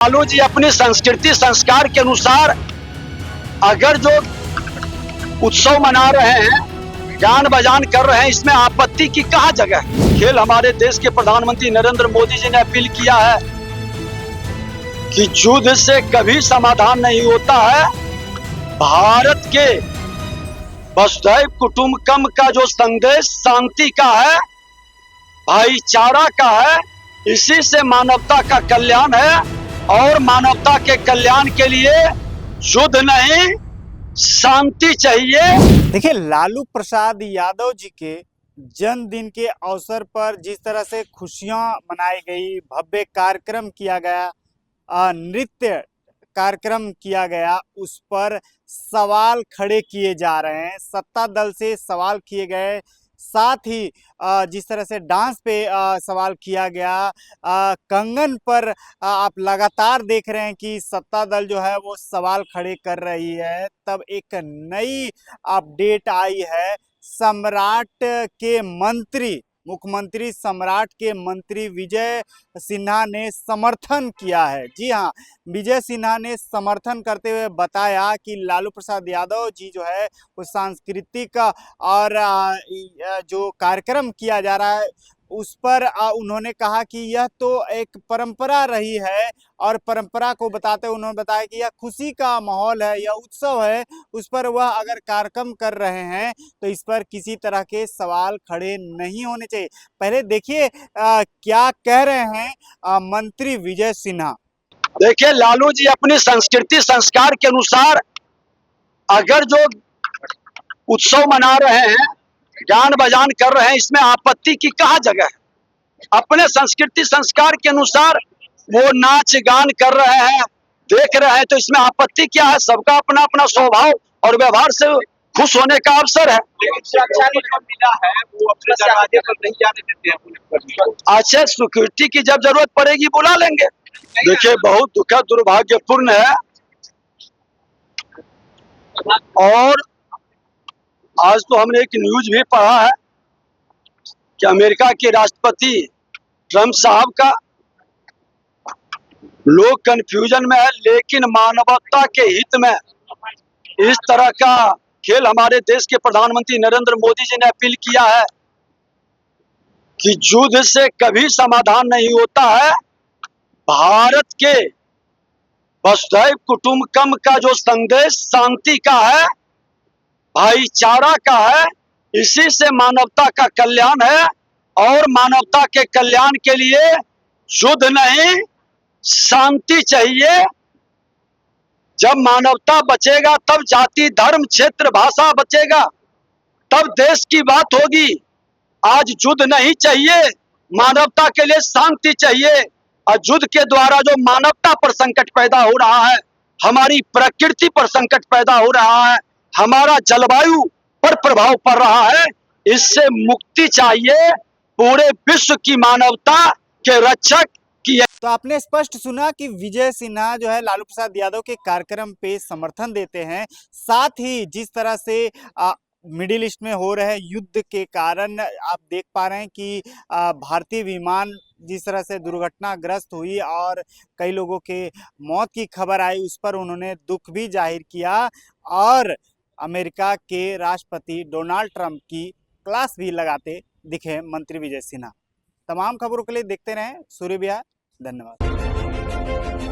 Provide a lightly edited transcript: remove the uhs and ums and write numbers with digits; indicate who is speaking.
Speaker 1: लालू जी अपनी संस्कृति संस्कार के अनुसार अगर जो उत्सव मना रहे हैं, गान बजान कर रहे हैं, इसमें आपत्ति की कहाँ जगह है। खेल हमारे देश के प्रधानमंत्री नरेंद्र मोदी जी ने अपील किया है कि युद्ध से कभी समाधान नहीं होता है। भारत के वसुधैव कुटुंबकम का जो संदेश शांति का है, भाईचारा का है, इसी से मानवता का कल्याण है और मानवता के कल्याण के लिए युद्ध नहीं शांति चाहिए।
Speaker 2: देखिए, लालू प्रसाद यादव जी के जन्मदिन के अवसर पर जिस तरह से खुशियां मनाई गई, भव्य कार्यक्रम किया गया, नृत्य कार्यक्रम किया गया, उस पर सवाल खड़े किए जा रहे हैं। सत्ता दल से सवाल किए गए, साथ ही जिस तरह से डांस पे सवाल किया गया, कंगन पर आप लगातार देख रहे हैं कि सत्ता दल जो है वो सवाल खड़े कर रही है। तब एक नई अपडेट आई है। सम्राट के मंत्री, मुख्यमंत्री सम्राट के मंत्री विजय सिन्हा ने समर्थन किया है। जी हाँ, विजय सिन्हा ने समर्थन करते हुए बताया कि लालू प्रसाद यादव जी जो है वो सांस्कृतिक और जो कार्यक्रम किया जा रहा है उस पर उन्होंने कहा कि यह तो एक परंपरा रही है, और परंपरा को बताते हुए उन्होंने बताया कि यह खुशी का माहौल है, यह उत्सव है, उस पर वह अगर कार्यक्रम कर रहे हैं तो इस पर किसी तरह के सवाल खड़े नहीं होने चाहिए। पहले देखिए क्या कह रहे हैं मंत्री विजय सिन्हा।
Speaker 1: देखिए, लालू जी अपनी संस्कृति संस्कार के अनुसार अगर जो उत्सव मना रहे हैं, गान बजान कर रहे हैं, इसमें आपत्ति की कहाँ जगह है। अपने संस्कृति संस्कार के अनुसार वो नाच गान कर रहे हैं, देख रहे हैं, तो इसमें आपत्ति क्या है। सबका अपना अपना स्वभाव और व्यवहार से खुश होने का अवसर है।
Speaker 3: मिला है वो अपने दरवाजे पर नहीं जाने देते हैं।
Speaker 1: अच्छा, सिक्योरिटी की जब जरूरत पड़ेगी बुला लेंगे। देखिए, बहुत दुखद दुर्भाग्यपूर्ण है। और आज तो हमने एक न्यूज भी पढ़ा है कि अमेरिका के राष्ट्रपति ट्रंप साहब का लोग कंफ्यूजन में है, लेकिन मानवता के हित में इस तरह का खेल हमारे देश के प्रधानमंत्री नरेंद्र मोदी जी ने अपील किया है कि युद्ध से कभी समाधान नहीं होता है। भारत के वसुधैव कुटुंबकम का जो संदेश शांति का है, भाईचारा का है, इसी से मानवता का कल्याण है और मानवता के कल्याण के लिए युद्ध नहीं शांति चाहिए। जब मानवता बचेगा तब जाति धर्म क्षेत्र भाषा बचेगा, तब देश की बात होगी। आज युद्ध नहीं चाहिए, मानवता के लिए शांति चाहिए। और युद्ध के द्वारा जो मानवता पर संकट पैदा हो रहा है, हमारी प्रकृति पर संकट पैदा हो रहा है, हमारा जलवायु पर प्रभाव पड़ रहा है, इससे मुक्ति चाहिए। पूरे विश्व की मानवता के रक्षक की।
Speaker 2: तो आपने स्पष्ट सुना कि विजय सिन्हा जो है लालू प्रसाद यादव के कार्यक्रम पे समर्थन देते हैं। साथ ही जिस तरह से मिडिल ईस्ट में हो रहे युद्ध के कारण आप देख पा रहे हैं कि भारतीय विमान जिस तरह से दुर्घटनाग्रस्त हुई और कई लोगों के मौत की खबर आई, उस पर उन्होंने दुख भी जाहिर किया और अमेरिका के राष्ट्रपति डोनाल्ड ट्रंप की क्लास भी लगाते दिखे मंत्री विजय सिन्हा। तमाम खबरों के लिए देखते रहें सूर्य विहार। धन्यवाद।